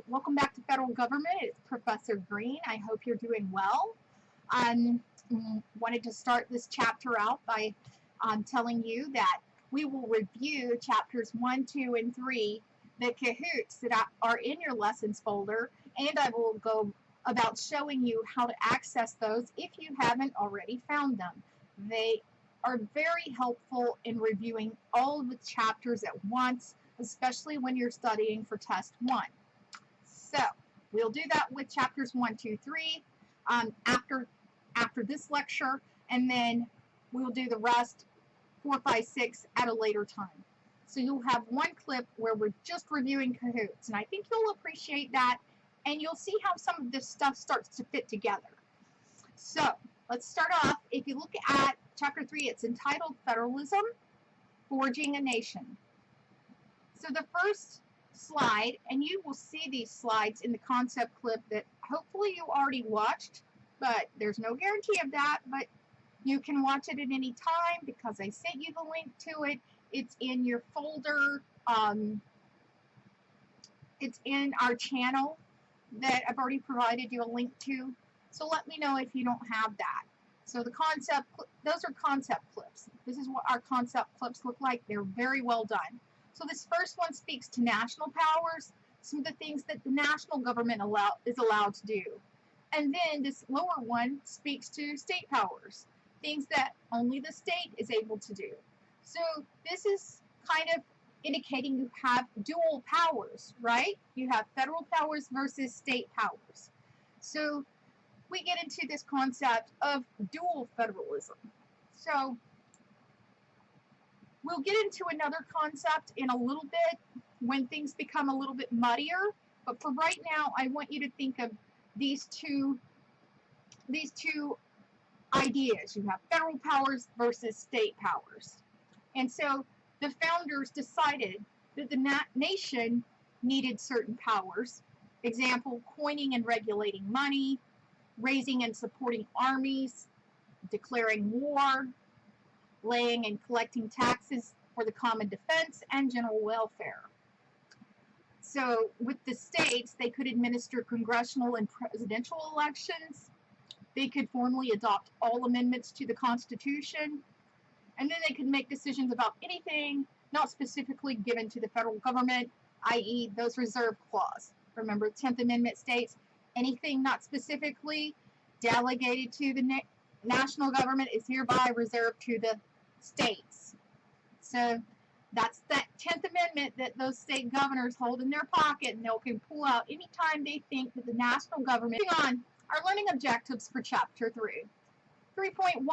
welcome back to Federal Government. It's Professor Green. I hope you're doing well. Wanted to start this chapter out by telling you that we will review chapters 1, 2, and 3, the Cahoots that are in your lessons folder, and I will go about showing you how to access those if you haven't already found them. They are very helpful in reviewing all of the chapters at once, especially when you're studying for test 1. So we'll do that with chapters 1, 2, 3 after this lecture, and then we'll do the rest 4, 5, 6 at a later time. So you'll have one clip where we're just reviewing Cahoots, and I think you'll appreciate that, and you'll see how some of this stuff starts to fit together. So let's start off. If you look at chapter 3, it's entitled Federalism, Forging a Nation. So the first slide, and you will see these slides in the concept clip that hopefully you already watched, but there's no guarantee of that, but you can watch it at any time because I sent you the link to it. It's in your folder. It's in our channel that I've already provided you a link to. So let me know if you don't have that. So the concept, those are concept clips. This is what our concept clips look like. They're very well done. So this first one speaks to national powers, some of the things that the national government is allowed to do. And then this lower one speaks to state powers, things that only the state is able to do. So this is kind of indicating you have dual powers, right? You have federal powers versus state powers. So we get into this concept of dual federalism. So we'll get into another concept in a little bit when things become a little bit muddier, but for right now, I want you to think of these two ideas. You have federal powers versus state powers. And so the founders decided that the nation needed certain powers. Example, coining and regulating money, raising and supporting armies, declaring war, laying and collecting taxes for the common defense and general welfare. So with the states, they could administer congressional and presidential elections. They could formally adopt all amendments to the Constitution. And then they could make decisions about anything not specifically given to the federal government, i.e. those reserved clause. Remember, the 10th Amendment states anything not specifically delegated to the national government is hereby reserved to the states. So that's that 10th Amendment that those state governors hold in their pocket, and they can pull out anytime they think that the national government. Moving on, our learning objectives for Chapter 3. 3.1,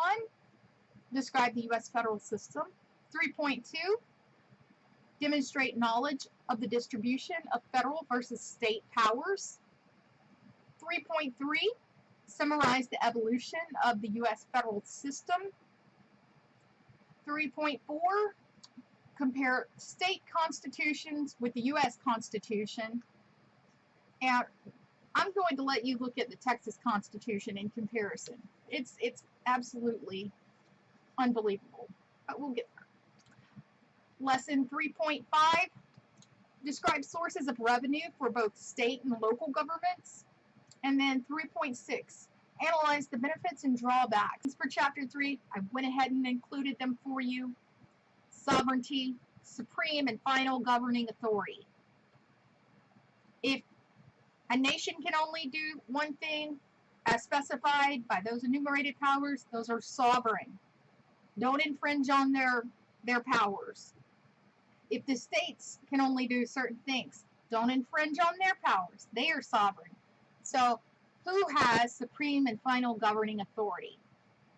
describe the U.S. federal system. 3.2, demonstrate knowledge of the distribution of federal versus state powers. 3.3, summarize the evolution of the U.S. federal system. 3.4, compare state constitutions with the U.S. Constitution. And I'm going to let you look at the Texas Constitution in comparison. It's absolutely unbelievable, but we'll get there. Lesson 3.5, describe sources of revenue for both state and local governments. And then 3.6, analyze the benefits and drawbacks. For Chapter 3, I went ahead and included them for you. Sovereignty, supreme and final governing authority. If a nation can only do one thing as specified by those enumerated powers, those are sovereign. Don't infringe on their powers. If the states can only do certain things, don't infringe on their powers. They are sovereign. So who has supreme and final governing authority?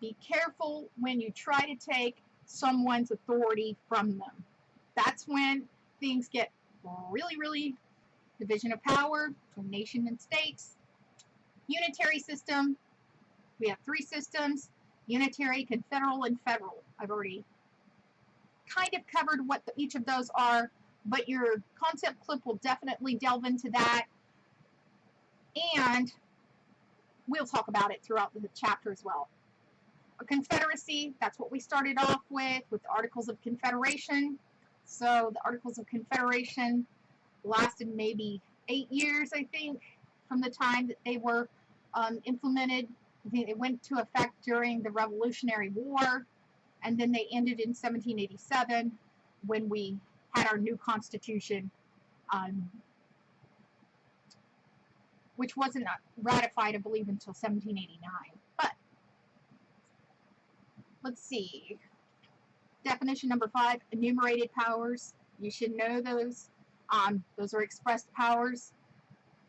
Be careful when you try to take someone's authority from them. That's when things get really division of power between nation and states. Unitary system, we have 3 systems: unitary, confederal, and federal. I've already kind of covered what each of those are, but your concept clip will definitely delve into that, and we'll talk about it throughout the chapter as well. A confederacy, that's what we started off with the Articles of Confederation. So the Articles of Confederation lasted maybe 8 years, I think, from the time that they were implemented. They went into effect during the Revolutionary War, and then they ended in 1787 when we had our new Constitution, which wasn't ratified, I believe, until 1789. But let's see. Definition number 5, enumerated powers. You should know those. Those are expressed powers.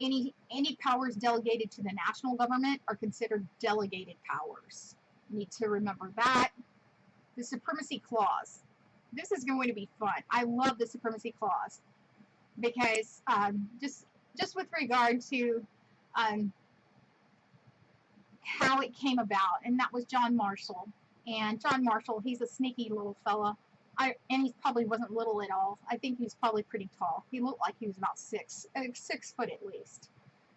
Any powers delegated to the national government are considered delegated powers. You need to remember that. The Supremacy Clause. This is going to be fun. I love the Supremacy Clause because just with regard to how it came about, and that was John Marshall. And John Marshall, he's a sneaky little fella. And he probably wasn't little at all. I think he was probably pretty tall. He looked like he was about 6 foot at least.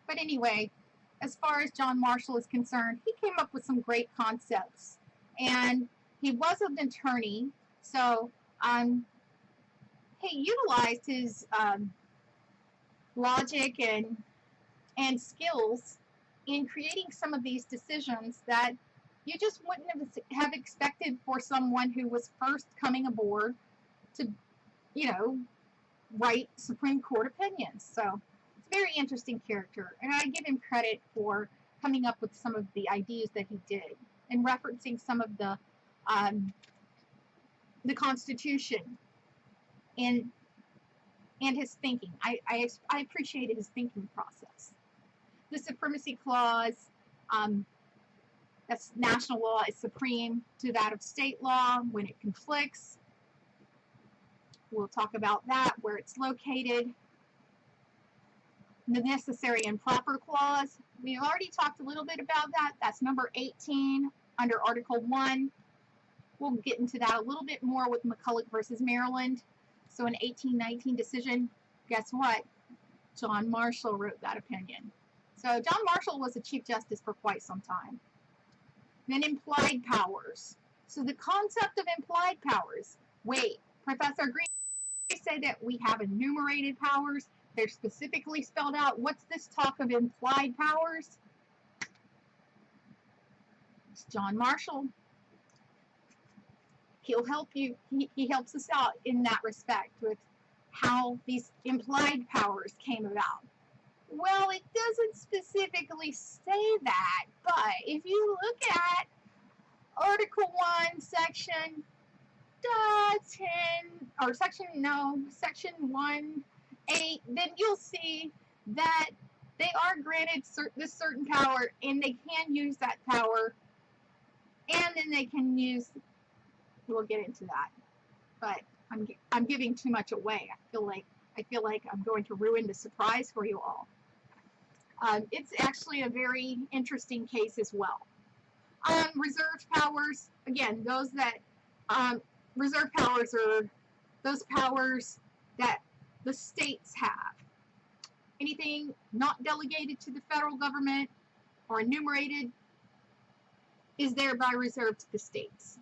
But anyway, as far as John Marshall is concerned, he came up with some great concepts. And he was an attorney, so he utilized his logic and skills in creating some of these decisions that you just wouldn't have expected for someone who was first coming aboard to, write Supreme Court opinions. So it's a very interesting character, and I give him credit for coming up with some of the ideas that he did and referencing some of the Constitution and his thinking. I appreciated his thinking process. The Supremacy Clause. That's national law is supreme to that of state law when it conflicts. We'll talk about that, where it's located. The necessary and proper clause. We already talked a little bit about that. That's number 18 under Article 1. We'll get into that a little bit more with McCulloch versus Maryland. So an 1819 decision, guess what? John Marshall wrote that opinion. So John Marshall was a Chief Justice for quite some time. Then implied powers. So the concept of implied powers. Wait, Professor Green said that we have enumerated powers. They're specifically spelled out. What's this talk of implied powers? It's John Marshall. He'll help you. He helps us out in that respect with how these implied powers came about. Well, it doesn't specifically say that, but if you look at Article 1, Section 1(8), then you'll see that they are granted this certain power, and they can use that power, and then they can use. We'll get into that, but I'm giving too much away. I feel like I'm going to ruin the surprise for you all. It's actually a very interesting case as well. Reserved powers, again, reserved powers are those powers that the states have. Anything not delegated to the federal government or enumerated is thereby reserved to the states.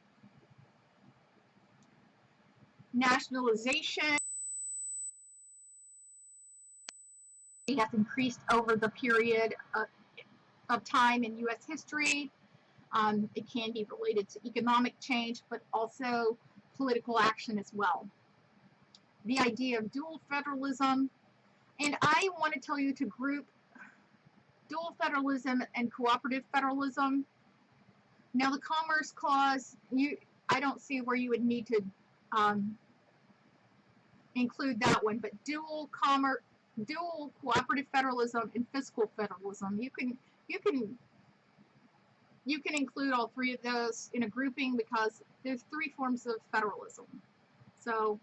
Nationalization has increased over the period of time in U.S. history. It can be related to economic change, but also political action as well. The idea of dual federalism, and I want to tell you to group dual federalism and cooperative federalism. Now, the Commerce Clause, I don't see where you would need to include that one, but dual cooperative federalism and fiscal federalism, you can include all three of those in a grouping because there's 3 forms of federalism. So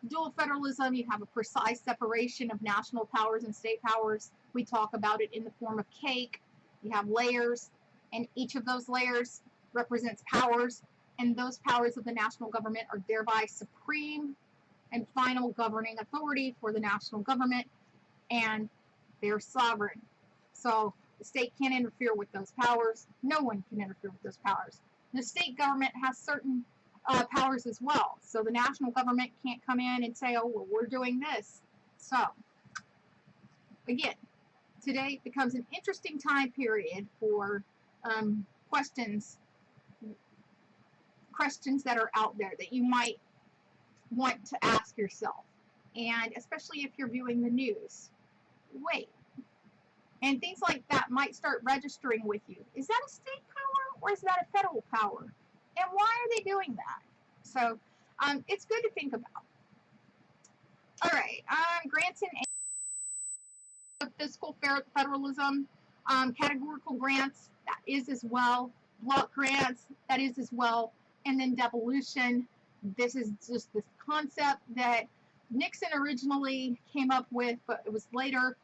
dual federalism, you have a precise separation of national powers and state powers. We talk about it in the form of cake. You have layers, and each of those layers represents powers, and those powers of the national government are thereby supreme and final governing authority for the national government, and they're sovereign. So the state can't interfere with those powers. No one can interfere with those powers. The state government has certain powers as well. So the national government can't come in and say, oh, well, we're doing this. So again, today becomes an interesting time period for questions that are out there that you might want to ask yourself. And especially if you're viewing the news. Wait. And things like that might start registering with you. Is that a state power or is that a federal power? And why are they doing that? So it's good to think about. All right. Grants and fiscal federalism. Categorical grants, that is as well. Block grants, that is as well. And then devolution. This is just this concept that Nixon originally came up with, but it was later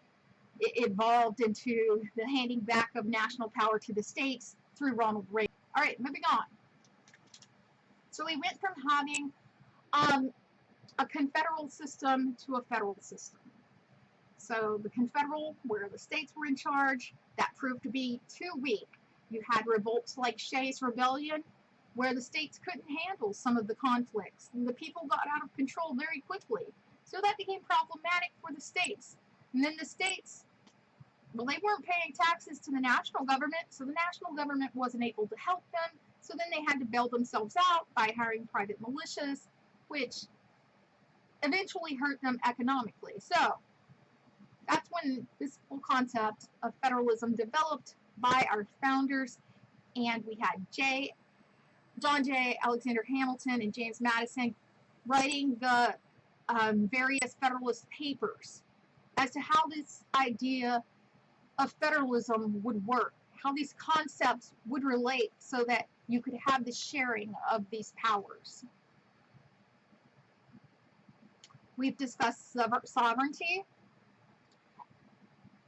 evolved into the handing back of national power to the states through Ronald Reagan. All right, moving on. So we went from having a confederal system to a federal system. So the confederal, where the states were in charge, that proved to be too weak. You had revolts like Shays' Rebellion, where the states couldn't handle some of the conflicts. And the people got out of control very quickly. So that became problematic for the states. And then the states, well, they weren't paying taxes to the national government, so the national government wasn't able to help them. So then they had to bail themselves out by hiring private militias, which eventually hurt them economically. So that's when this whole concept of federalism developed by our founders. And we had John J. Alexander Hamilton and James Madison writing the various Federalist Papers as to how this idea of federalism would work, how these concepts would relate so that you could have the sharing of these powers. We've discussed sovereignty,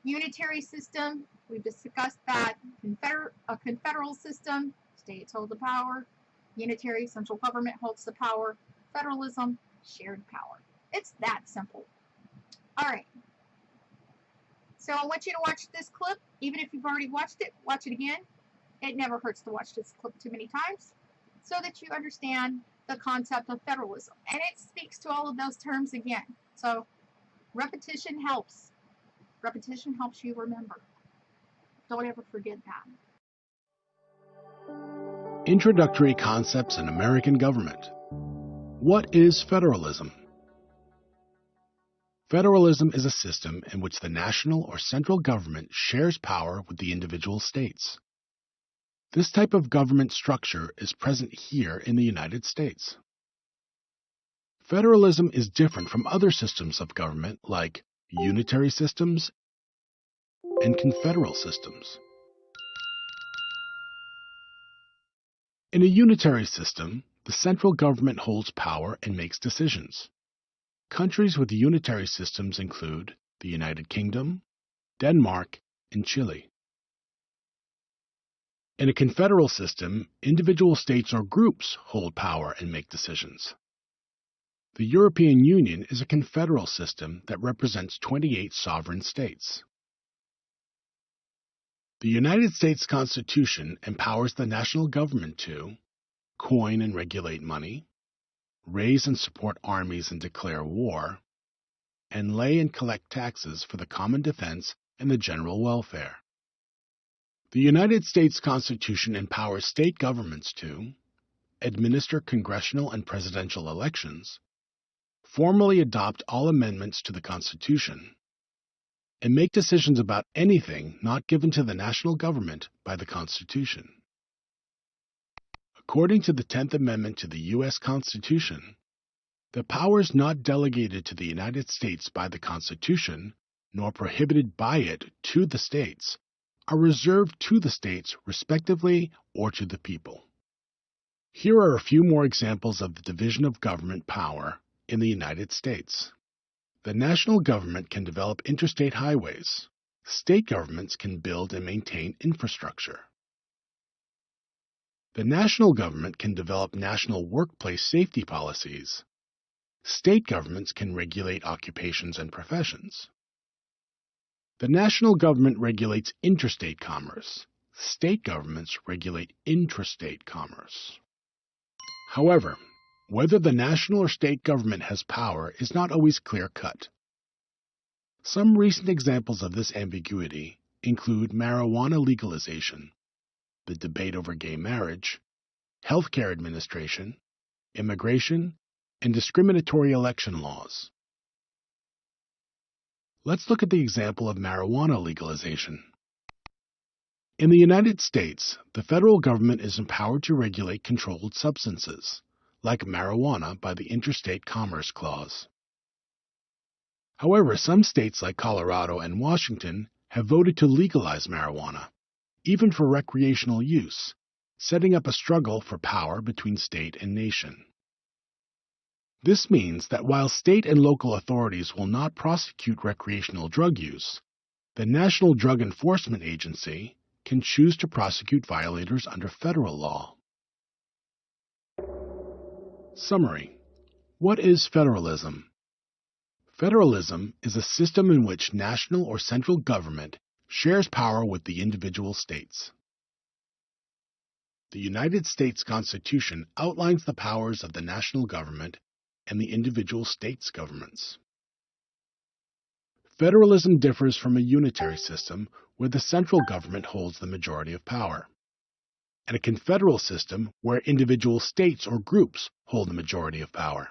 unitary system, we've discussed that, a confederal system, states hold the power, unitary, central government holds the power, federalism, shared power. It's that simple. All right. So I want you to watch this clip. Even if you've already watched it, watch it again. It never hurts to watch this clip too many times so that you understand the concept of federalism. And it speaks to all of those terms again. So repetition helps. Repetition helps you remember. Don't ever forget that. Introductory Concepts in American Government. What is federalism? Federalism is a system in which the national or central government shares power with the individual states. This type of government structure is present here in the United States. Federalism is different from other systems of government like unitary systems and confederal systems. In a unitary system, the central government holds power and makes decisions. Countries with unitary systems include the United Kingdom, Denmark, and Chile. In a confederal system, individual states or groups hold power and make decisions. The European Union is a confederal system that represents 28 sovereign states. The United States Constitution empowers the national government to coin and regulate money, raise and support armies and declare war, and lay and collect taxes for the common defense and the general welfare. The United States Constitution empowers state governments to administer congressional and presidential elections, formally adopt all amendments to the Constitution, and make decisions about anything not given to the national government by the Constitution. According to the 10th Amendment to the U.S. Constitution, the powers not delegated to the United States by the Constitution, nor prohibited by it to the states, are reserved to the states respectively or to the people. Here are a few more examples of the division of government power in the United States. The national government can develop interstate highways. State governments can build and maintain infrastructure. The national government can develop national workplace safety policies. State governments can regulate occupations and professions. The national government regulates interstate commerce. State governments regulate intrastate commerce. However, whether the national or state government has power is not always clear-cut. Some recent examples of this ambiguity include marijuana legalization, the debate over gay marriage, healthcare administration, immigration, and discriminatory election laws. Let's look at the example of marijuana legalization. In the United States, the federal government is empowered to regulate controlled substances, like marijuana by the Interstate Commerce Clause. However, some states like Colorado and Washington have voted to legalize marijuana, even for recreational use, setting up a struggle for power between state and nation. This means that while state and local authorities will not prosecute recreational drug use, the National Drug Enforcement Agency can choose to prosecute violators under federal law. Summary. What is federalism? Federalism is a system in which national or central government shares power with the individual states. The United States Constitution outlines the powers of the national government and the individual states' governments. Federalism differs from a unitary system where the central government holds the majority of power, and a confederal system where individual states or groups hold the majority of power.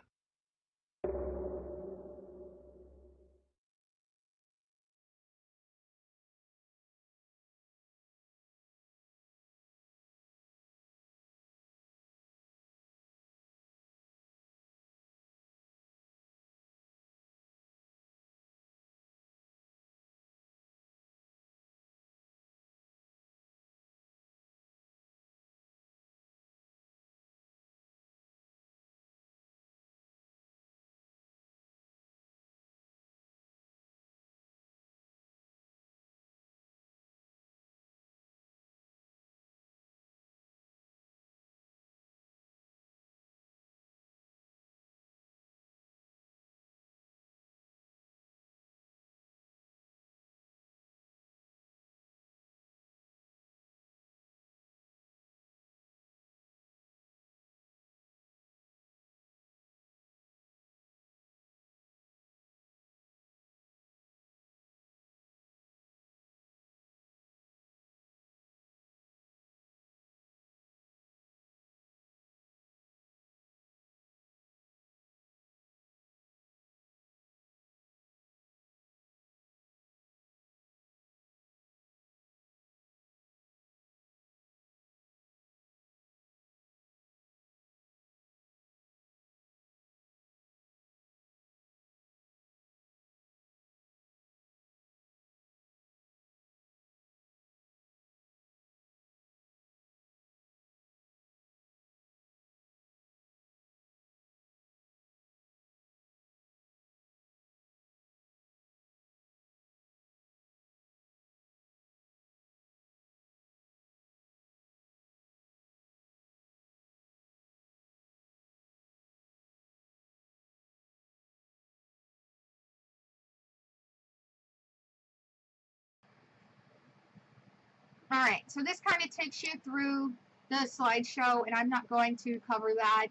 All right, so this kind of takes you through the slideshow, and I'm not going to cover that,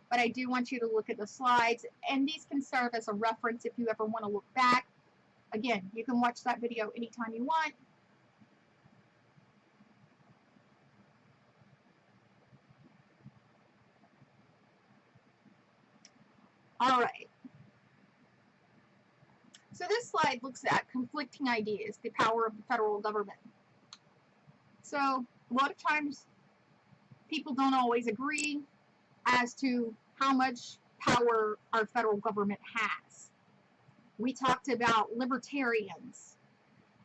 but I do want you to look at the slides, and these can serve as a reference if you ever want to look back. Again, you can watch that video anytime you want. All right. So this slide looks at conflicting ideas, the power of the federal government. So a lot of times people don't always agree as to how much power our federal government has. We talked about libertarians.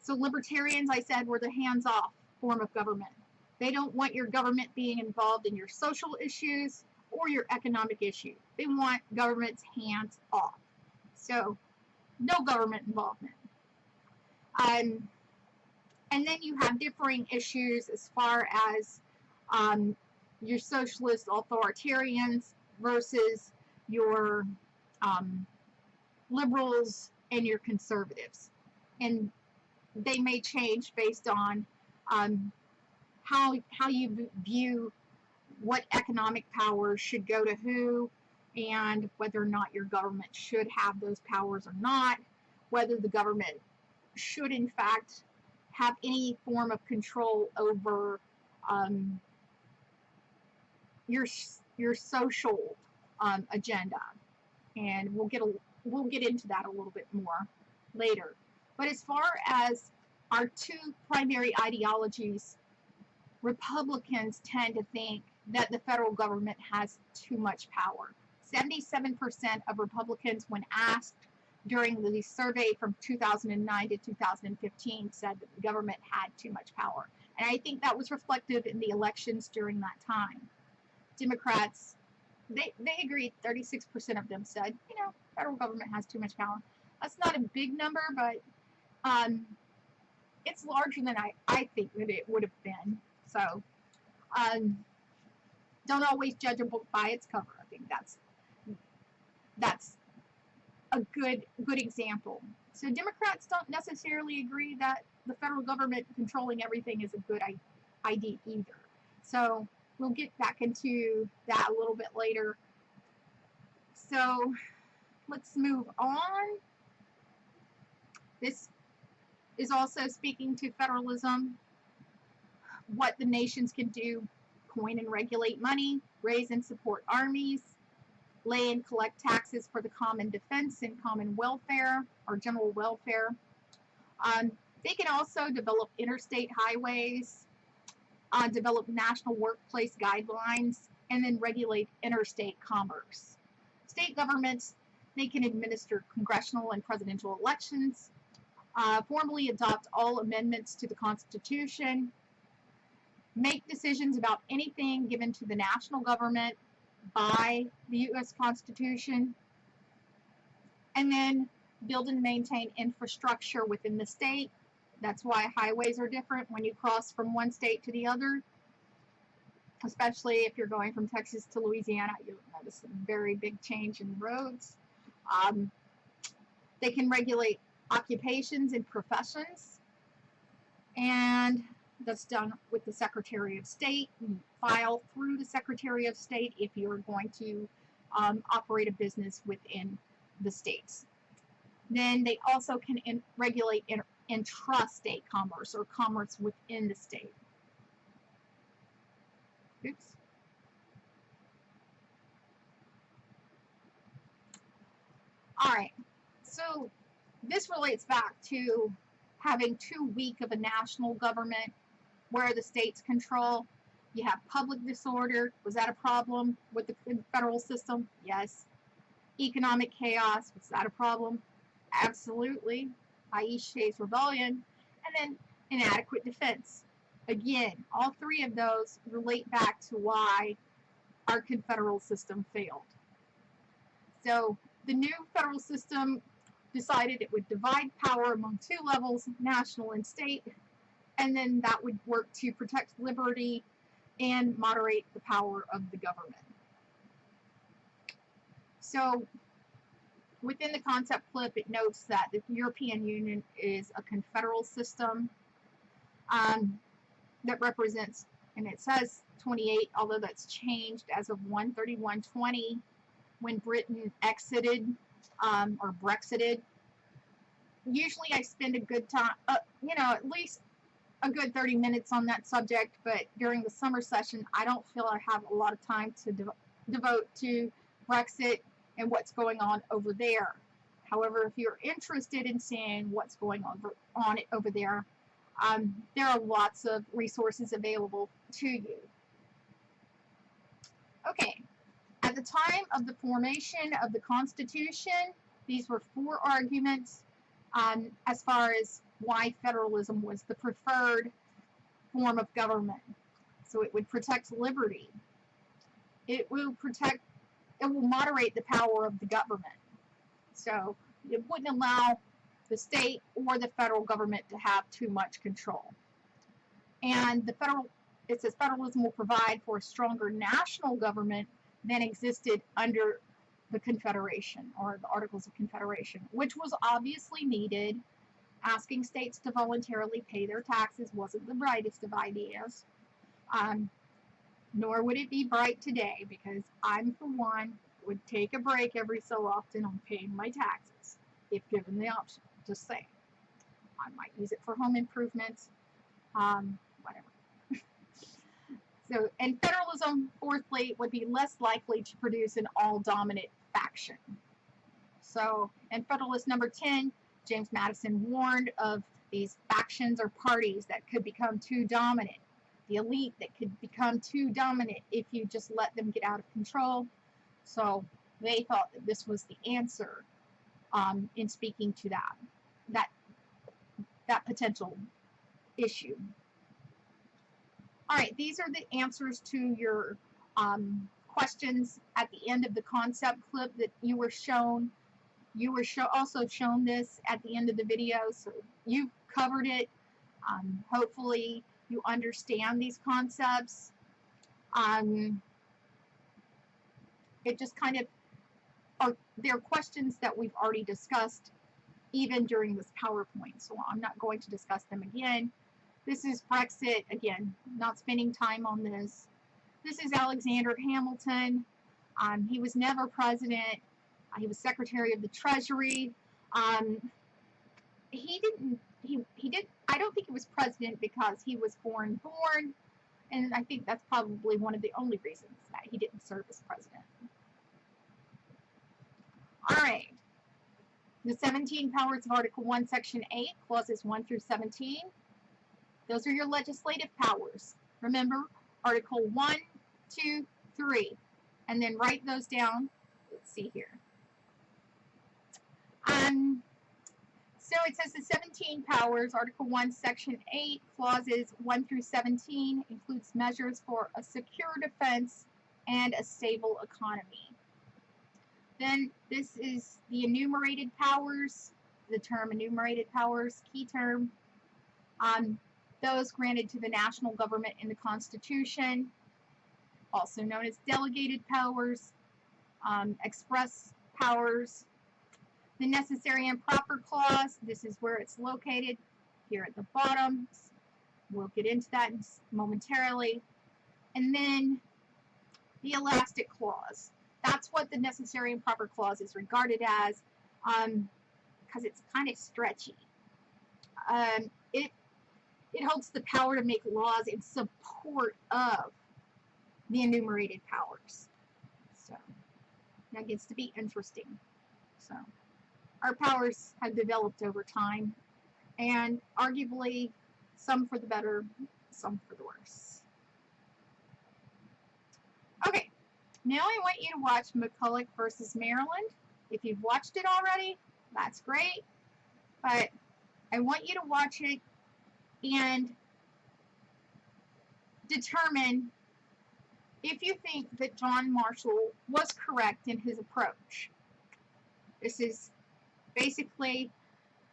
So libertarians, I said, were the hands-off form of government. They don't want your government being involved in your social issues or your economic issue. They want government's hands off. So no government involvement. And then you have differing issues as far as your socialist authoritarians versus your liberals and your conservatives. And they may change based on how you view what economic powers should go to who, and whether or not your government should have those powers or not, whether the government should in fact have any form of control over um, your social agenda, and we'll get into that a little bit more later. But as far as our two primary ideologies, Republicans tend to think that the federal government has too much power. 77% of Republicans, when asked during the survey from 2009 to 2015, said that the government had too much power. And I think that was reflective in the elections during that time. Democrats, they agreed. 36% of them said, federal government has too much power. That's not a big number, but it's larger than I think that it would have been. So don't always judge a book by its cover. I think that's a good example. So Democrats don't necessarily agree that the federal government controlling everything is a good idea either. So we'll get back into that a little bit later. So let's move on. This is also speaking to federalism, what the nations can do: coin and regulate money, raise and support armies, lay and collect taxes for the common defense and common welfare or general welfare. They can also develop interstate highways, develop national workplace guidelines, and then regulate interstate commerce. State governments, they can administer congressional and presidential elections, formally adopt all amendments to the Constitution, make decisions about anything given to the national government by the U.S. Constitution, and then build and maintain infrastructure within the state. That's why highways are different when you cross from one state to the other, especially if you're going from Texas to Louisiana. You'll notice a very big change in roads. They can regulate occupations and professions, and that's done with the Secretary of State. You file through the Secretary of State if you're going to operate a business within the states. Then they also can regulate intrastate commerce, or commerce within the state. Oops. All right, so this relates back to having too weak of a national government where the states control. You have public disorder. Was that a problem with the federal system? Yes. Economic chaos. Was that a problem? Absolutely, i.e. Shays Rebellion. And then inadequate defense. Again, all three of those relate back to why our confederal system failed. So the new federal system decided it would divide power among two levels, national and state, and then that would work to protect liberty and moderate the power of the government. So within the concept clip, it notes that the European Union is a confederal system that represents, and it says 28, although that's changed as of 1/31/20 when Britain exited or Brexited. Usually I spend a good time, at least a good 30 minutes on that subject, but during the summer session, I don't feel I have a lot of time to devote to Brexit and what's going on over there. However, if you're interested in seeing what's going on over there are lots of resources available to you. Okay, at the time of the formation of the Constitution, these were 4 arguments as far as why federalism was the preferred form of government. So it would protect liberty. It will moderate the power of the government. So it wouldn't allow the state or the federal government to have too much control. And it says federalism will provide for a stronger national government than existed under the Confederation or the Articles of Confederation, which was obviously needed. Asking states to voluntarily pay their taxes wasn't the brightest of ideas, nor would it be bright today, because I'm, for one, would take a break every so often on paying my taxes, if given the option, just saying. I might use it for home improvements, whatever. So, and federalism, fourthly, would be less likely to produce an all-dominant faction. So, in Federalist number 10, James Madison warned of these factions or parties that could become too dominant, the elite that could become too dominant if you just let them get out of control. So they thought that this was the answer in speaking to that potential issue. All right, these are the answers to your questions at the end of the concept clip that you were shown. You were also shown this at the end of the video, so you've covered it. Hopefully you understand these concepts. It just kind of they're questions that we've already discussed even during this PowerPoint, so I'm not going to discuss them again. This is Brexit, again, not spending time on this. This is Alexander Hamilton. He was never president. He was Secretary of the Treasury. I don't think he was president because he was foreign born, and I think that's probably one of the only reasons that he didn't serve as president. All right. The 17 powers of Article 1, Section 8, Clauses 1 through 17. Those are your legislative powers. Remember, Article 1, 2, 3. And then write those down. Let's see here. So it says the 17 powers, Article 1, Section 8, Clauses 1 through 17, includes measures for a secure defense and a stable economy. Then this is the enumerated powers, the term enumerated powers, key term. Those granted to the national government in the Constitution, also known as delegated powers, express powers. The necessary and proper clause, this is where it's located, here at the bottom. We'll get into that momentarily. And then the elastic clause. That's what the necessary and proper clause is regarded as, because it's kind of stretchy. It holds the power to make laws in support of the enumerated powers. So that gets to be interesting. So our powers have developed over time, and arguably some for the better, some for the worse. Okay, now I want you to watch McCulloch versus Maryland. If you've watched it already, that's great, but I want you to watch it and determine if you think that John Marshall was correct in his approach. This is basically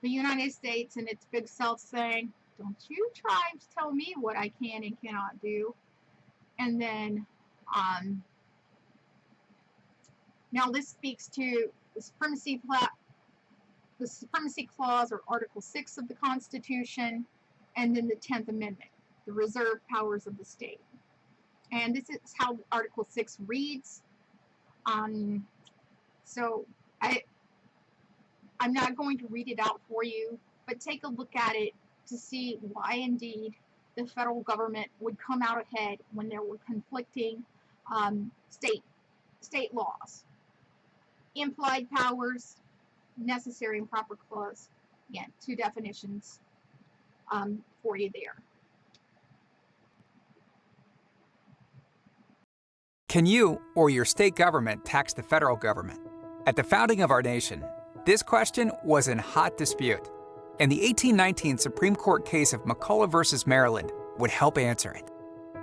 the United States and its big self saying, don't you try to tell me what I can and cannot do. And then, now this speaks to the supremacy clause, or Article 6 of the Constitution, and then the 10th Amendment, the reserved powers of the state. And this is how Article 6 reads. So I'm not going to read it out for you, but take a look at it to see why indeed the federal government would come out ahead when there were conflicting state laws. Implied powers, necessary and proper clause. Again, two definitions for you there. Can you or your state government tax the federal government? At the founding of our nation, this question was in hot dispute, and the 1819 Supreme Court case of McCulloch versus Maryland would help answer it.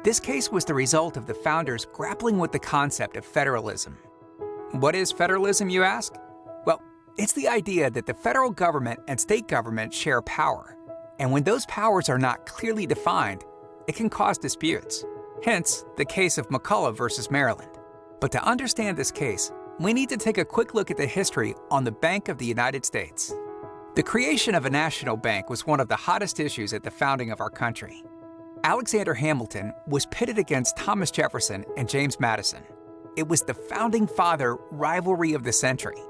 This case was the result of the founders grappling with the concept of federalism. What is federalism, you ask? Well, it's the idea that the federal government and state government share power, and when those powers are not clearly defined, it can cause disputes. Hence, the case of McCulloch versus Maryland. But to understand this case, we need to take a quick look at the history on the Bank of the United States. The creation of a national bank was one of the hottest issues at the founding of our country. Alexander Hamilton was pitted against Thomas Jefferson and James Madison. It was the founding father rivalry of the century.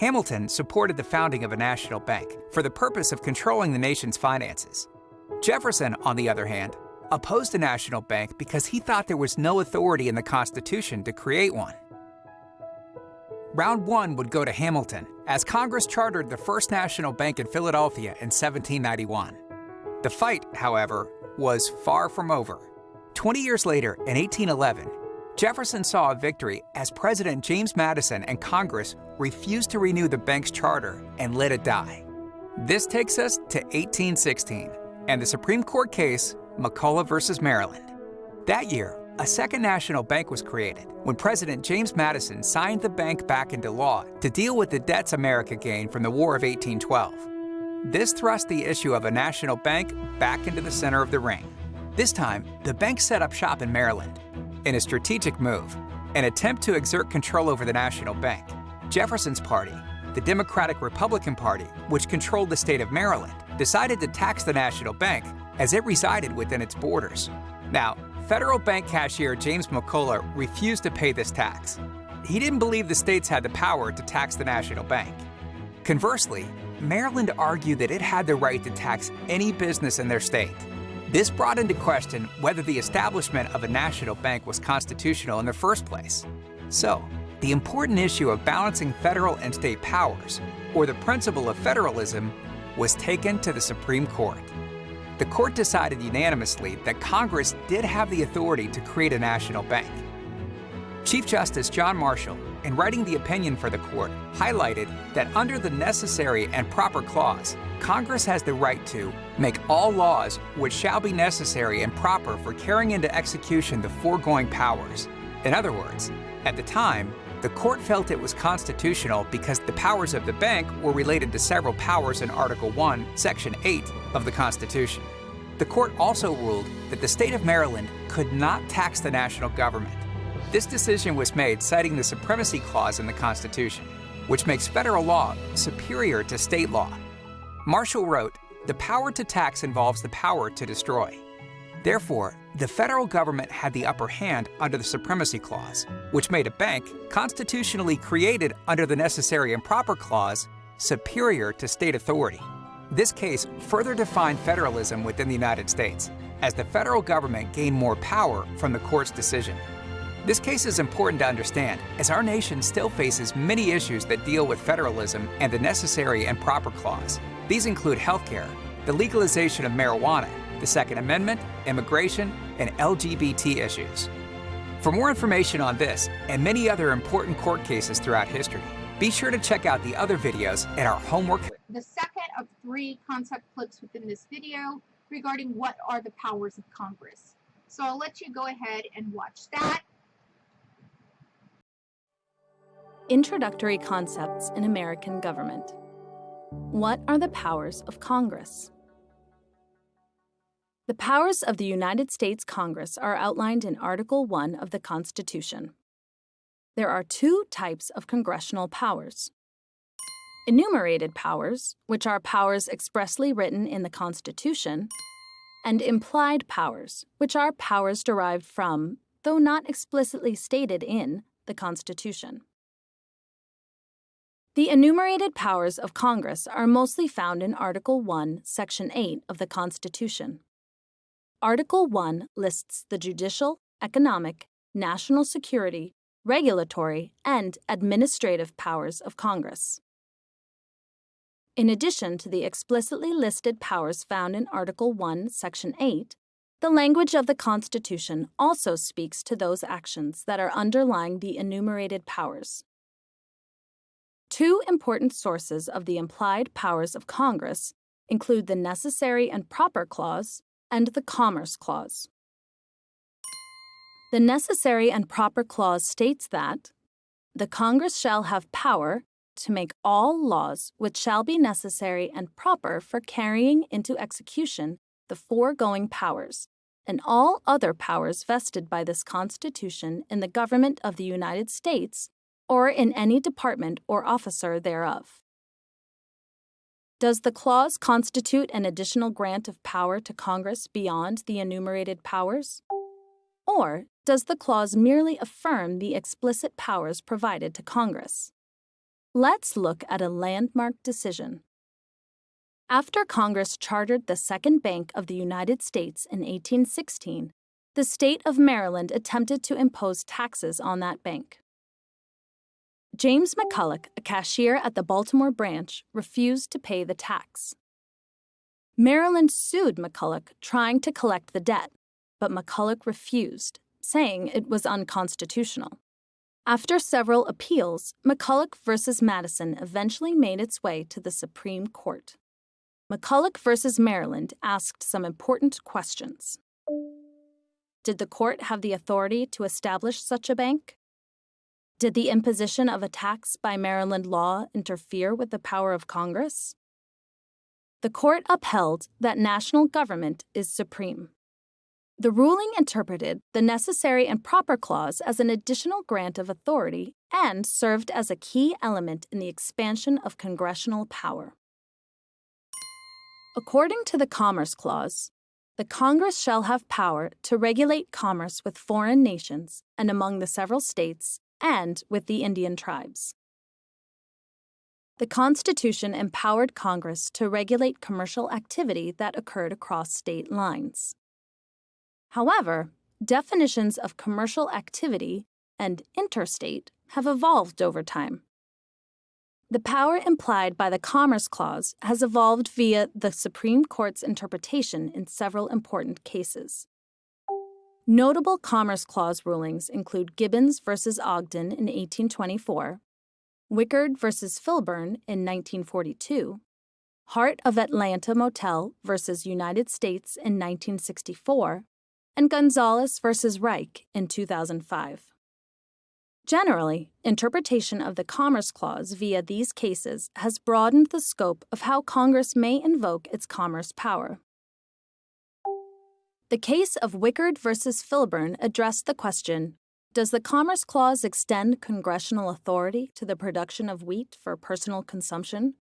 Hamilton supported the founding of a national bank for the purpose of controlling the nation's finances. Jefferson, on the other hand, opposed a national bank because he thought there was no authority in the Constitution to create one. Round 1 would go to Hamilton, as Congress chartered the first national bank in Philadelphia in 1791. The fight, however, was far from over. 20 years later, in 1811, Jefferson saw a victory as President James Madison and Congress refused to renew the bank's charter and let it die. This takes us to 1816 and the Supreme Court case McCulloch versus Maryland. That year, a second national bank was created when President James Madison signed the bank back into law to deal with the debts America gained from the War of 1812. This thrust the issue of a national bank back into the center of the ring. This time, the bank set up shop in Maryland. In a strategic move, an attempt to exert control over the national bank, Jefferson's party, the Democratic-Republican Party, which controlled the state of Maryland, decided to tax the national bank as it resided within its borders. Now, federal bank cashier James McCulloch refused to pay this tax. He didn't believe the states had the power to tax the national bank. Conversely, Maryland argued that it had the right to tax any business in their state. This brought into question whether the establishment of a national bank was constitutional in the first place. So, the important issue of balancing federal and state powers, or the principle of federalism, was taken to the Supreme Court. The court decided unanimously that Congress did have the authority to create a national bank. Chief Justice John Marshall, in writing the opinion for the court, highlighted that under the necessary and proper clause, Congress has the right to make all laws which shall be necessary and proper for carrying into execution the foregoing powers. In other words, at the time, the court felt it was constitutional because the powers of the bank were related to several powers in Article 1, Section 8 of the Constitution. The court also ruled that the state of Maryland could not tax the national government. This decision was made citing the Supremacy Clause in the Constitution, which makes federal law superior to state law. Marshall wrote, "The power to tax involves the power to destroy." Therefore, the federal government had the upper hand under the Supremacy Clause, which made a bank, constitutionally created under the Necessary and Proper Clause, superior to state authority. This case further defined federalism within the United States, as the federal government gained more power from the court's decision. This case is important to understand, as our nation still faces many issues that deal with federalism and the Necessary and Proper Clause. These include healthcare, the legalization of marijuana, the Second Amendment, immigration, and LGBT issues. For more information on this and many other important court cases throughout history, be sure to check out the other videos in our homework. The second of 3 concept clips within this video regarding what are the powers of Congress. So I'll let you go ahead and watch that. Introductory Concepts in American Government. What are the powers of Congress? The powers of the United States Congress are outlined in Article 1 of the Constitution. There are 2 types of congressional powers. Enumerated powers, which are powers expressly written in the Constitution, and implied powers, which are powers derived from, though not explicitly stated in, the Constitution. The enumerated powers of Congress are mostly found in Article 1, Section 8 of the Constitution. Article 1 lists the judicial, economic, national security, regulatory, and administrative powers of Congress. In addition to the explicitly listed powers found in Article 1, Section 8, the language of the Constitution also speaks to those actions that are underlying the enumerated powers. 2 important sources of the implied powers of Congress include the Necessary and Proper Clause and the Commerce Clause. The Necessary and Proper Clause states that the Congress shall have power to make all laws which shall be necessary and proper for carrying into execution the foregoing powers, and all other powers vested by this Constitution in the government of the United States or in any department or officer thereof. Does the clause constitute an additional grant of power to Congress beyond the enumerated powers? Or does the clause merely affirm the explicit powers provided to Congress? Let's look at a landmark decision. After Congress chartered the Second Bank of the United States in 1816, the state of Maryland attempted to impose taxes on that bank. James McCulloch, a cashier at the Baltimore branch, refused to pay the tax. Maryland sued McCulloch, trying to collect the debt, but McCulloch refused, saying it was unconstitutional. After several appeals, McCulloch v. Madison eventually made its way to the Supreme Court. McCulloch v. Maryland asked some important questions. Did the court have the authority to establish such a bank? Did the imposition of a tax by Maryland law interfere with the power of Congress? The court upheld that national government is supreme. The ruling interpreted the necessary and proper clause as an additional grant of authority and served as a key element in the expansion of congressional power. According to the Commerce Clause, the Congress shall have power to regulate commerce with foreign nations and among the several states and with the Indian tribes. The Constitution empowered Congress to regulate commercial activity that occurred across state lines. However, definitions of commercial activity and interstate have evolved over time. The power implied by the Commerce Clause has evolved via the Supreme Court's interpretation in several important cases. Notable Commerce Clause rulings include Gibbons v. Ogden in 1824, Wickard v. Filburn in 1942, Heart of Atlanta Motel v. United States in 1964, and Gonzales v. Reich in 2005. Generally, interpretation of the Commerce Clause via these cases has broadened the scope of how Congress may invoke its commerce power. The case of Wickard v. Filburn addressed the question, does the Commerce Clause extend congressional authority to the production of wheat for personal consumption,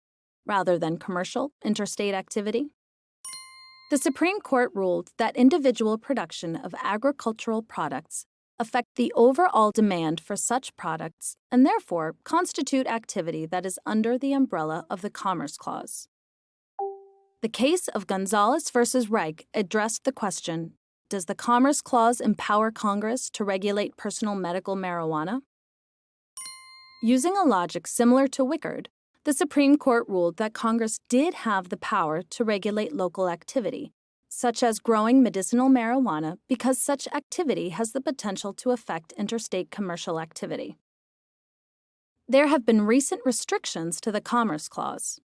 rather than commercial, interstate activity? The Supreme Court ruled that individual production of agricultural products affect the overall demand for such products and therefore constitute activity that is under the umbrella of the Commerce Clause. The case of Gonzales v. Reich addressed the question, does the Commerce Clause empower Congress to regulate personal medical marijuana? Using a logic similar to Wickard, the Supreme Court ruled that Congress did have the power to regulate local activity, such as growing medicinal marijuana, because such activity has the potential to affect interstate commercial activity. There have been recent restrictions to the Commerce Clause.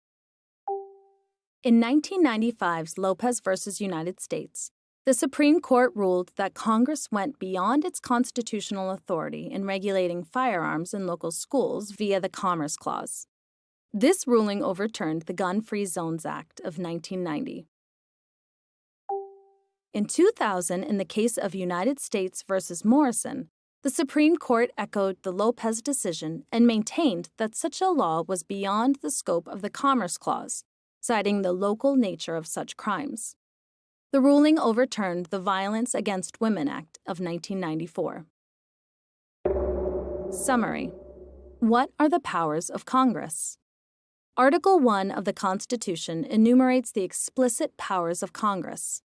In 1995's Lopez v. United States, the Supreme Court ruled that Congress went beyond its constitutional authority in regulating firearms in local schools via the Commerce Clause. This ruling overturned the Gun-Free Zones Act of 1990. In 2000, in the case of United States v. Morrison, the Supreme Court echoed the Lopez decision and maintained that such a law was beyond the scope of the Commerce Clause, citing the local nature of such crimes. The ruling overturned the Violence Against Women Act of 1994. Summary. What are the powers of Congress? Article 1 of the Constitution enumerates the explicit powers of Congress.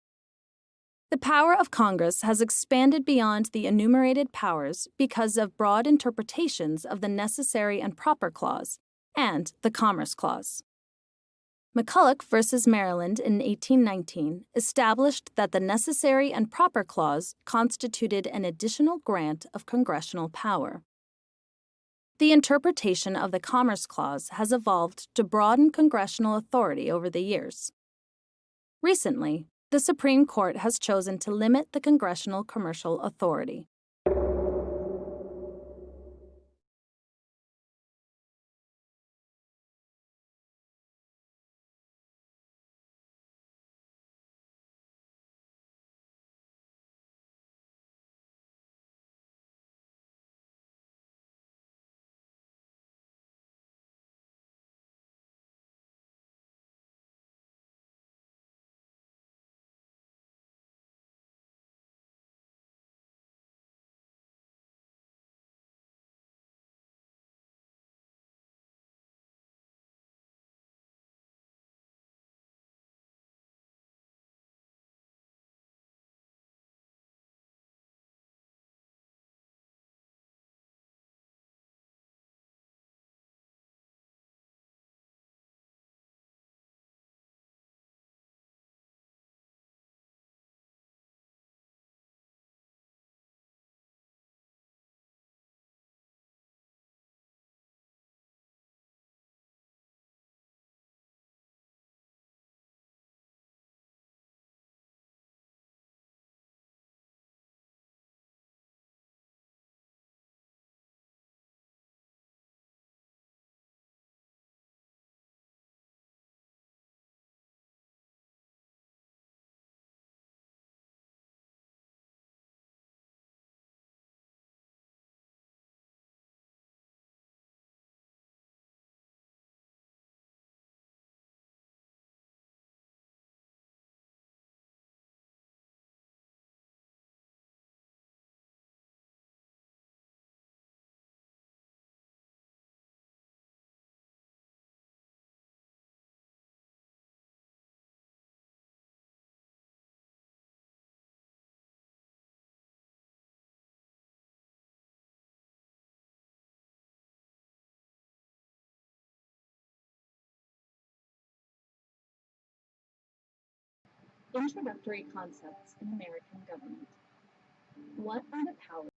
The power of Congress has expanded beyond the enumerated powers because of broad interpretations of the Necessary and Proper Clause and the Commerce Clause. McCulloch v. Maryland in 1819 established that the Necessary and Proper Clause constituted an additional grant of congressional power. The interpretation of the Commerce Clause has evolved to broaden congressional authority over the years. Recently, the Supreme Court has chosen to limit the congressional commercial authority. Introductory concepts in American government. What are the powers